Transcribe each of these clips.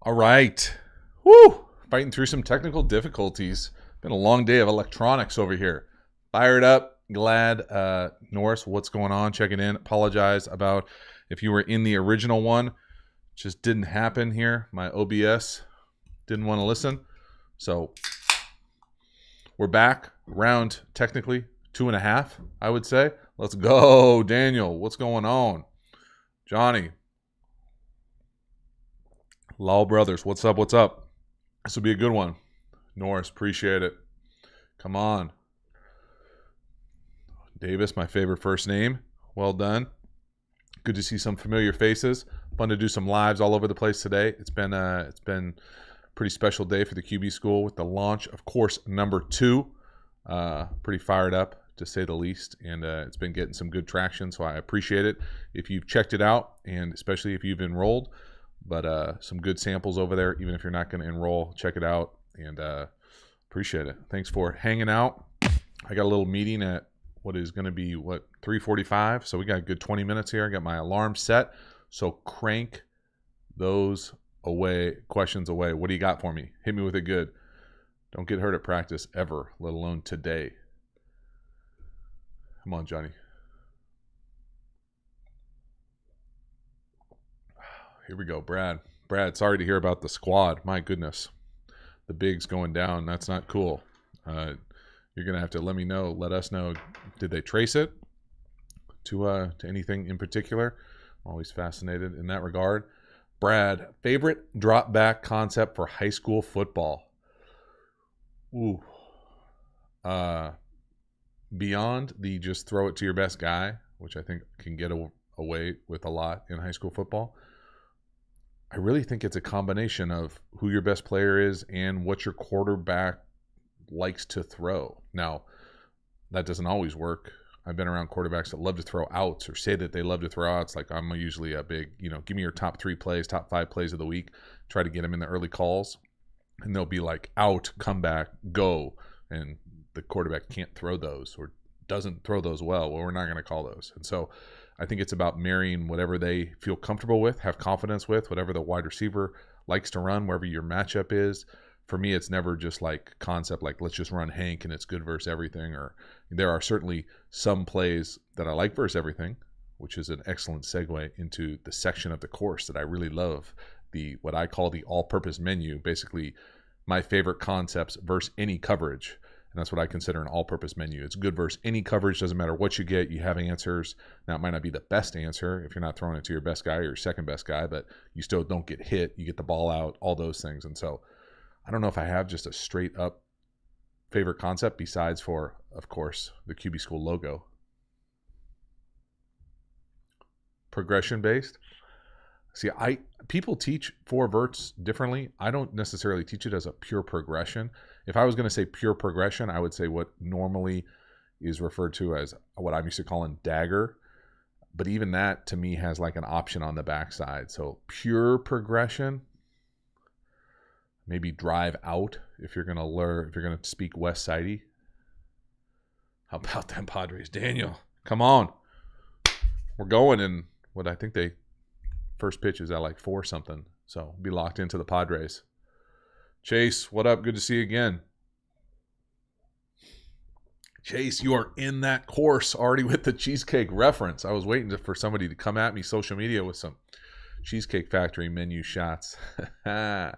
All right. Woo! Fighting through some technical difficulties. Been a long day of electronics over here. Fired up. Glad. Norris, what's going on? Checking in. Apologize about if you were in the original one. Just didn't happen here. My OBS didn't want to listen. So we're back. Round technically 2.5, I would say. Let's go, Daniel. What's going on? Johnny. Law Brothers, what's up? What's up? This will be a good one. Norris, appreciate it. Come on. Davis, my favorite first name. Well done. Good to see some familiar faces. Fun to do some lives all over the place today. It's been a pretty special day for the QB school with the launch of course number 2. Pretty fired up to say the least, and it's been getting some good traction, so I appreciate it if you've checked it out, and especially if you've enrolled. But some good samples over there. Even if you're not going to enroll, check it out, and appreciate it. Thanks for hanging out. I got a little meeting at what is going to be, 3:45, so we got a good 20 minutes here. I got my alarm set, so crank those questions away. What do you got for me? Hit me with it good. Don't get hurt at practice ever, let alone today. Come on, Johnny. Here we go, Brad. Brad, sorry to hear about the squad. My goodness. The big's going down. That's not cool. You're going to have to let me know, let us know. Did they trace it to anything in particular? I'm always fascinated in that regard. Brad, favorite drop back concept for high school football? Ooh. Beyond the just throw it to your best guy, which I think can get away with a lot in high school football, I really think it's a combination of who your best player is and what your quarterback likes to throw. Now, that doesn't always work. I've been around quarterbacks that love to throw outs or say that they love to throw outs. Like I'm usually a big, give me your top 3 plays, top 5 plays of the week. Try to get them in the early calls. And they'll be like out, come back, go. And the quarterback can't throw those or doesn't throw those well. Well, we're not going to call those. And so I think it's about marrying whatever they feel comfortable with, have confidence with, whatever the wide receiver likes to run, wherever your matchup is. For me, it's never just like concept like let's just run Hank and it's good versus everything. Or there are certainly some plays that I like versus everything, which is an excellent segue into the section of the course that I really love, what I call the all-purpose menu, basically my favorite concepts versus any coverage. And that's what I consider an all-purpose menu. It's good versus any coverage. Doesn't matter what you get. You have answers. Now, it might not be the best answer if you're not throwing it to your best guy or your second best guy, but you still don't get hit. You get the ball out, all those things. And so I don't know if I have just a straight-up favorite concept besides for, of course, the QB School logo. Progression-based. See, people teach 4 verts differently. I don't necessarily teach it as a pure progression. If I was going to say pure progression, I would say what normally is referred to as what I'm used to calling dagger. But even that, to me, has like an option on the backside. So pure progression, maybe drive out if you're going to speak West Sidey. How about them Padres? Daniel, come on. We're going in what I think they... First pitch is at like 4 something. So be locked into the Padres. Chase, what up? Good to see you again. Chase, you are in that course already with the Cheesecake reference. I was waiting for somebody to come at me social media with some Cheesecake Factory menu shots. That's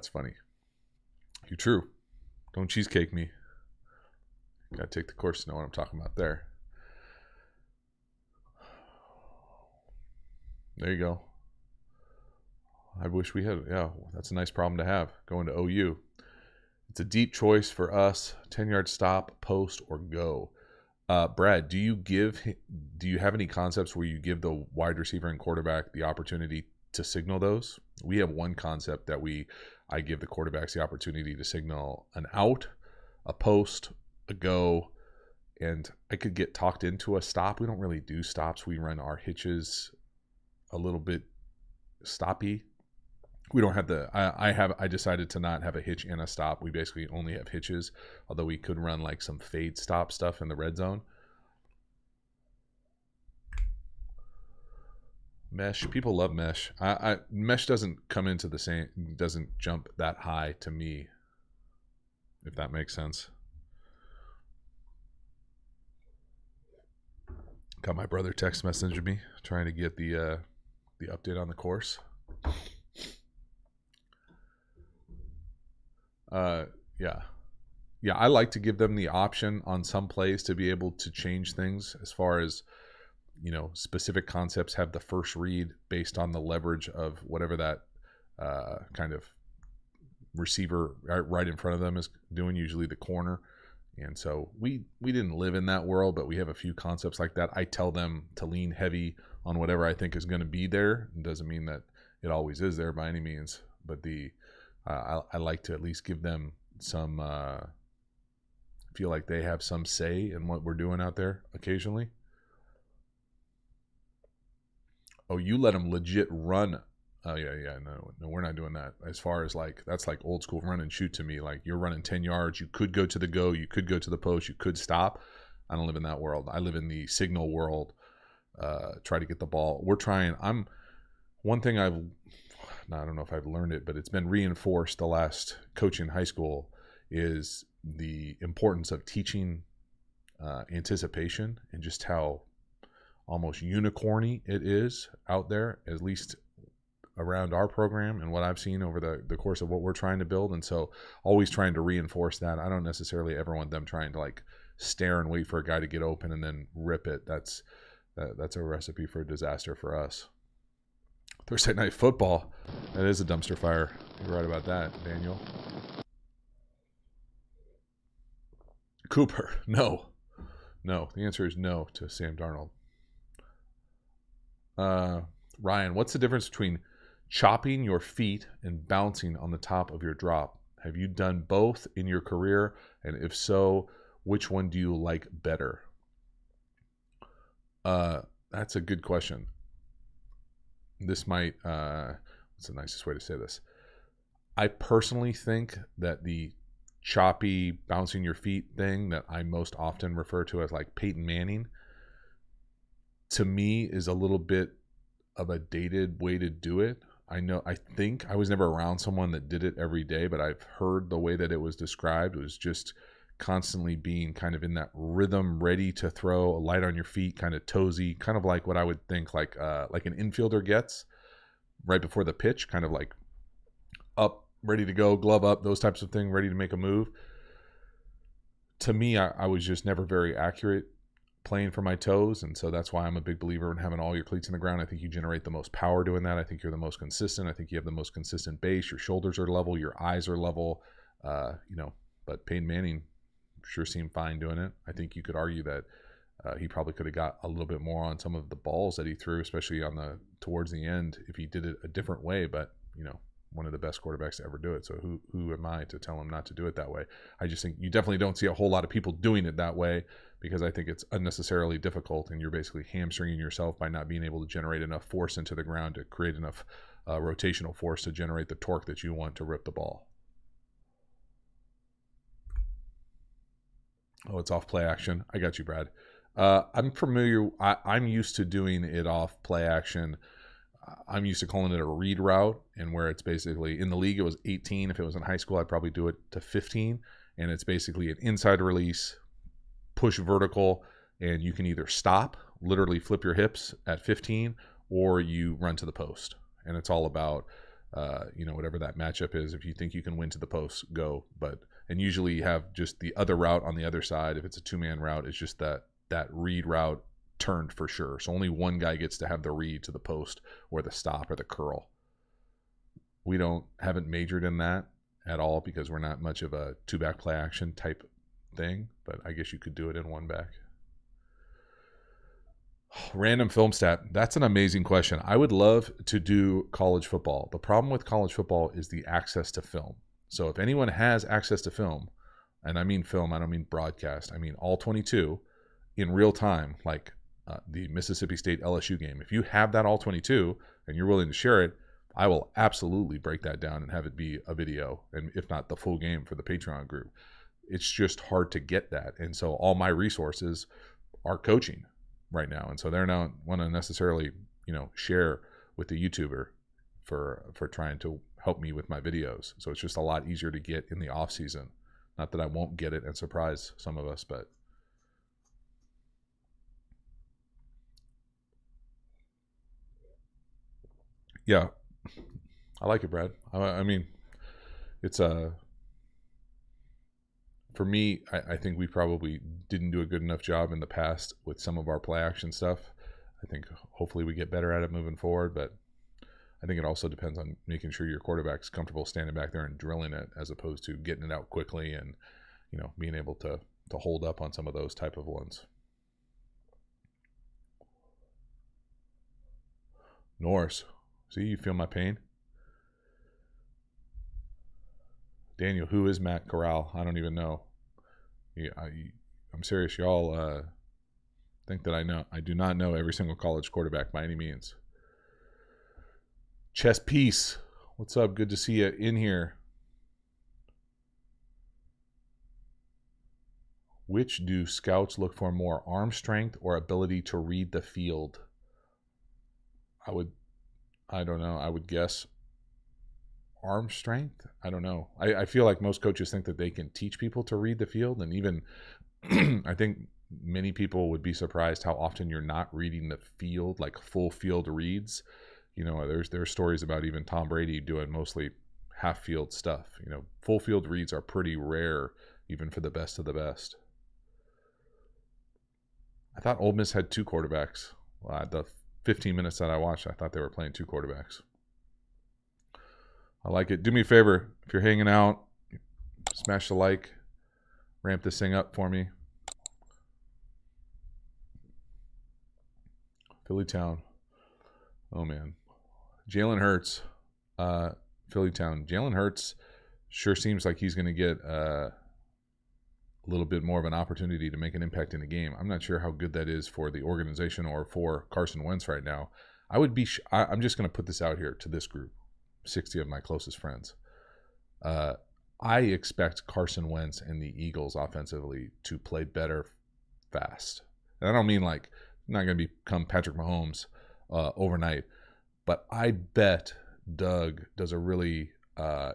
funny. You're true. Don't cheesecake me. Got to take the course to know what I'm talking about there. There you go. I wish we had, that's a nice problem to have, going to OU. It's a deep choice for us, 10-yard stop, post, or go. Brad, do you have any concepts where you give the wide receiver and quarterback the opportunity to signal those? We have one concept that I give the quarterbacks the opportunity to signal an out, a post, a go, and I could get talked into a stop. We don't really do stops. We run our hitches a little bit stoppy. We don't have I decided to not have a hitch and a stop. We basically only have hitches, although we could run like some fade stop stuff in the red zone. Mesh. People love mesh. Mesh doesn't come into the same, doesn't jump that high to me, if that makes sense. Got my brother text messaging me trying to get the update on the course. Yeah, I like to give them the option on some plays to be able to change things as far as, specific concepts have the first read based on the leverage of whatever that kind of receiver right in front of them is doing, usually the corner. And so we didn't live in that world, but we have a few concepts like that. I tell them to lean heavy on whatever I think is going to be there. It doesn't mean that it always is there by any means, but I like to at least give them some feel like they have some say in what we're doing out there occasionally. Oh, you let them legit run. Oh, yeah. No, we're not doing that. As far as that's like old school run and shoot to me. Like, you're running 10 yards. You could go to the go. You could go to the post. You could stop. I don't live in that world. I live in the signal world. Try to get the ball. We're trying. One thing I don't know if I've learned it, but it's been reinforced the last coaching high school is the importance of teaching anticipation and just how almost unicorny it is out there, at least around our program and what I've seen over the course of what we're trying to build. And so always trying to reinforce that. I don't necessarily ever want them trying to stare and wait for a guy to get open and then rip it. That's a recipe for disaster for us. Thursday night football, that is a dumpster fire. You're right about that, Daniel. Cooper, no. The answer is no to Sam Darnold. Ryan, what's the difference between chopping your feet and bouncing on the top of your drop? Have you done both in your career? And if so, which one do you like better? That's a good question. This might, what's the nicest way to say this? I personally think that the choppy bouncing your feet thing that I most often refer to as Peyton Manning, to me is a little bit of a dated way to do it. I think I was never around someone that did it every day, but I've heard the way that it was described was just constantly being kind of in that rhythm, ready to throw, a light on your feet, kind of toesy, kind of like what I would think like an infielder gets right before the pitch, kind of like up, ready to go, glove up, those types of things, ready to make a move. To me, I was just never very accurate playing for my toes, and so that's why I'm a big believer in having all your cleats in the ground. I think you generate the most power doing that. I think you're the most consistent. I think you have the most consistent base. Your shoulders are level. Your eyes are level. But Peyton Manning sure seemed fine doing it. I think you could argue that he probably could have got a little bit more on some of the balls that he threw, especially towards the end, if he did it a different way. But one of the best quarterbacks to ever do it. So who am I to tell him not to do it that way? I just think you definitely don't see a whole lot of people doing it that way, because I think it's unnecessarily difficult, and you're basically hamstringing yourself by not being able to generate enough force into the ground to create enough rotational force to generate the torque that you want to rip the ball. Oh, it's off play action. I got you, Brad. I'm familiar. I'm used to doing it off play action. I'm used to calling it a read route, and where it's basically in the league, it was 18. If it was in high school, I'd probably do it to 15. And it's basically an inside release, push vertical, and you can either stop, literally flip your hips at 15, or you run to the post. And it's all about, whatever that matchup is. If you think you can win to the post, go. And usually you have just the other route on the other side. If it's a two-man route, it's just that read route turned for sure. So only one guy gets to have the read to the post or the stop or the curl. We haven't majored in that at all because we're not much of a two-back play action type thing, but I guess you could do it in one back. Random film stat. That's an amazing question. I would love to do college football. The problem with college football is the access to film. So if anyone has access to film, and I mean film, I don't mean broadcast, I mean all 22 in real time, like the Mississippi State LSU game. If you have that all 22 and you're willing to share it, I will absolutely break that down and have it be a video, and if not the full game for the Patreon group. It's just hard to get that. And so all my resources are coaching right now. And so they're not want to necessarily, share with the YouTuber for trying to help me with my videos. So it's just a lot easier to get in the off season. Not that I won't get it and surprise some of us, but yeah, I like it, Brad. I mean, it's for me, I think we probably didn't do a good enough job in the past with some of our play action stuff. I think hopefully we get better at it moving forward, but I think it also depends on making sure your quarterback's comfortable standing back there and drilling it as opposed to getting it out quickly and, being able to hold up on some of those type of ones. Norris, see, you feel my pain? Daniel, who is Matt Corral? I don't even know. I'm serious. Y'all think that I know. I do not know every single college quarterback by any means. Chess Piece, what's up? Good to see you in here. Which do scouts look for more, arm strength or ability to read the field? I don't know. I would guess arm strength. I don't know. I feel like most coaches think that they can teach people to read the field, and even I think many people would be surprised how often you're not reading the field, like full field reads. There's stories about even Tom Brady doing mostly half field stuff. Full field reads are pretty rare, even for the best of the best. I thought Ole Miss had two quarterbacks. The 15 minutes that I watched, I thought they were playing two quarterbacks. I like it. Do me a favor, if you're hanging out, smash the like, ramp this thing up for me. Philly Town. Oh, man. Jalen Hurts, Philly Town. Jalen Hurts sure seems like he's going to get a little bit more of an opportunity to make an impact in the game. I'm not sure how good that is for the organization or for Carson Wentz right now. I'm just going to put this out here to this group, 60 of my closest friends. I expect Carson Wentz and the Eagles offensively to play better fast. And I don't mean like not going to become Patrick Mahomes overnight, but I bet Doug does a really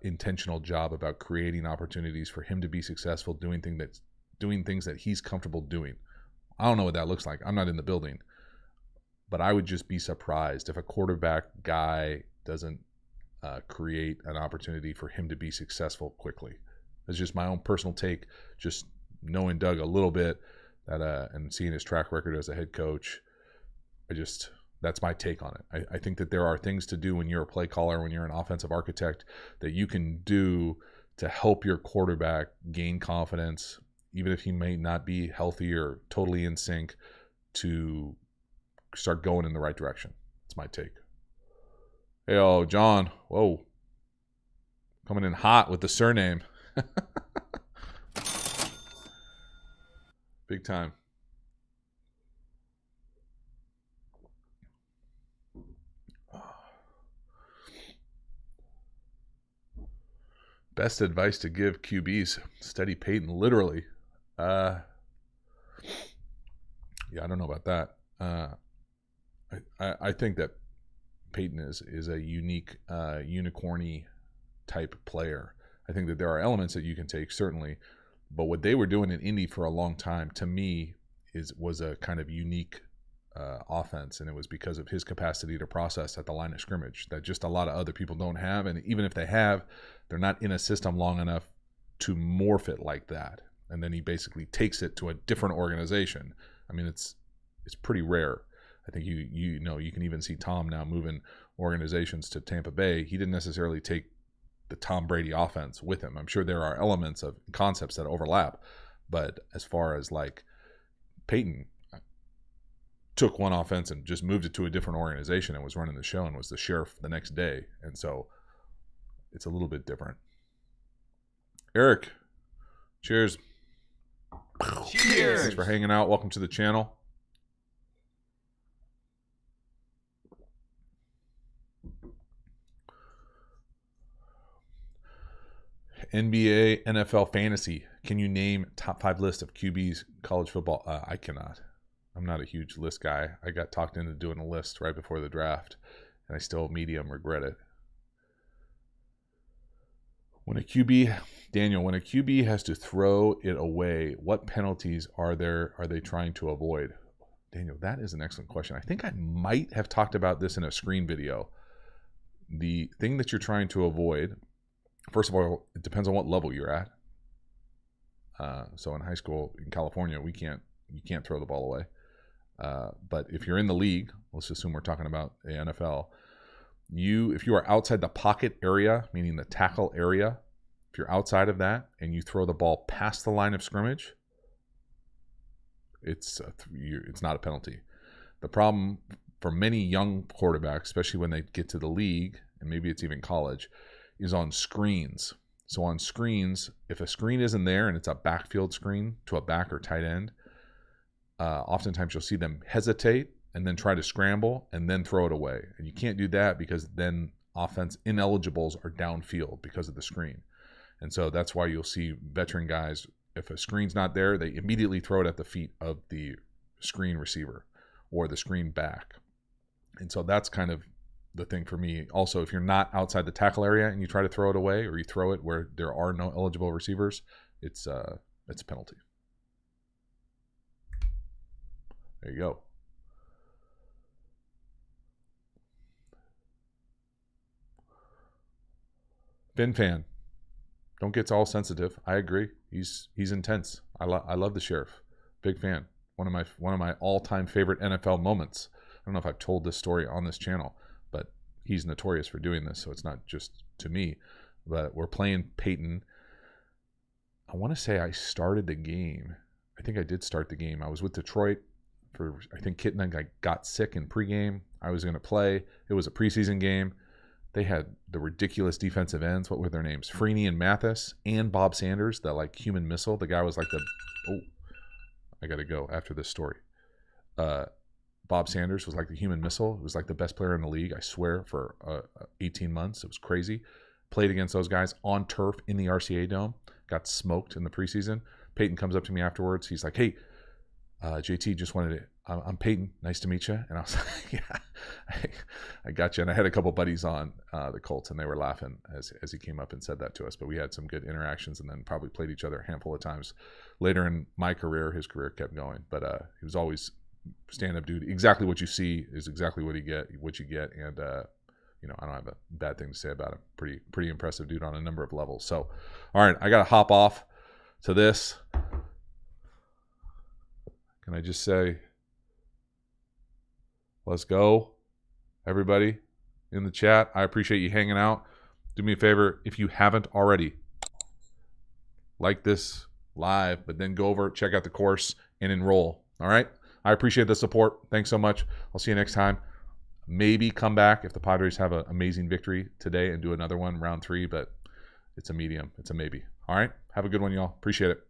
intentional job about creating opportunities for him to be successful, doing things that he's comfortable doing. I don't know what that looks like. I'm not in the building, but I would just be surprised if a quarterback guy doesn't create an opportunity for him to be successful quickly. It's just my own personal take, just knowing Doug a little bit and seeing his track record as a head coach. That's my take on it. I think that there are things to do when you're a play caller, when you're an offensive architect, that you can do to help your quarterback gain confidence, even if he may not be healthy or totally in sync, to start going in the right direction. That's my take. Hey, John. Whoa. Coming in hot with the surname. Big time. Best advice to give QBs: study Peyton literally. Yeah, I don't know about that. I think that Peyton is a unique, unicorny type player. I think that there are elements that you can take, certainly, but what they were doing in Indy for a long time, to me, was a kind of unique offense, and it was because of his capacity to process at the line of scrimmage that just a lot of other people don't have, and even if they have, they're not in a system long enough to morph it like that. And then he basically takes it to a different organization. I mean, it's pretty rare. I think you can even see Tom now moving organizations to Tampa Bay. He didn't necessarily take the Tom Brady offense with him. I'm sure there are elements of concepts that overlap, but as far as like Peyton took one offense and just moved it to a different organization and was running the show and was the sheriff the next day. And so it's a little bit different. Eric, cheers. Cheers. Thanks for hanging out. Welcome to the channel. NBA, NFL fantasy. Can you name top 5 list of QBs college football? I cannot. I'm not a huge list guy. I got talked into doing a list right before the draft, and I still medium regret it. When a QB, Daniel, when a QB has to throw it away, what penalties are they trying to avoid? Daniel, that is an excellent question. I think I might have talked about this in a screen video. The thing that you're trying to avoid, first of all, it depends on what level you're at. So in high school in California, you can't throw the ball away. But if you're in the league, let's assume we're talking about the NFL, if you are outside the pocket area, meaning the tackle area, if you're outside of that and you throw the ball past the line of scrimmage, it's not a penalty. The problem for many young quarterbacks, especially when they get to the league, and maybe it's even college, is on screens. So on screens, if a screen isn't there and it's a backfield screen to a back or tight end, oftentimes you'll see them hesitate and then try to scramble and then throw it away. And you can't do that because then offense ineligibles are downfield because of the screen. And so that's why you'll see veteran guys, if a screen's not there, they immediately throw it at the feet of the screen receiver or the screen back. And so that's kind of the thing for me. Also, if you're not outside the tackle area and you try to throw it away, or you throw it where there are no eligible receivers, it's a penalty. There you go. Finn fan, don't get all sensitive. I agree. He's intense. I love the sheriff. Big fan. One of my all-time favorite NFL moments. I don't know if I've told this story on this channel, but he's notorious for doing this, so it's not just to me. But we're playing Peyton. I want to say I started the game. I think I did start the game. I was with Detroit for, I think Kitten and I got sick in pregame. I was going to play. It was a preseason game. They had the ridiculous defensive ends. What were their names? Freeney and Mathis and Bob Sanders, the like human missile. The guy was like I got to go after this story. Bob Sanders was like the human missile. He was like the best player in the league, I swear, for 18 months. It was crazy. Played against those guys on turf in the RCA Dome. Got smoked in the preseason. Peyton comes up to me afterwards. He's like, hey, JT, just wanted to, I'm Peyton. Nice to meet you. And I was like, yeah, I got you. And I had a couple buddies on the Colts, and they were laughing as he came up and said that to us. But we had some good interactions, and then probably played each other a handful of times. Later in my career, his career kept going. But he was always stand-up dude. Exactly what you see is exactly what you get. And, I don't have a bad thing to say about him. Pretty impressive dude on a number of levels. So, all right, I got to hop off to this. Can I just say, let's go, everybody in the chat. I appreciate you hanging out. Do me a favor, if you haven't already, like this live, but then go over, check out the course, and enroll. All right? I appreciate the support. Thanks so much. I'll see you next time. Maybe come back if the Padres have an amazing victory today and do another one, round 3, but it's a medium. It's a maybe. All right? Have a good one, y'all. Appreciate it.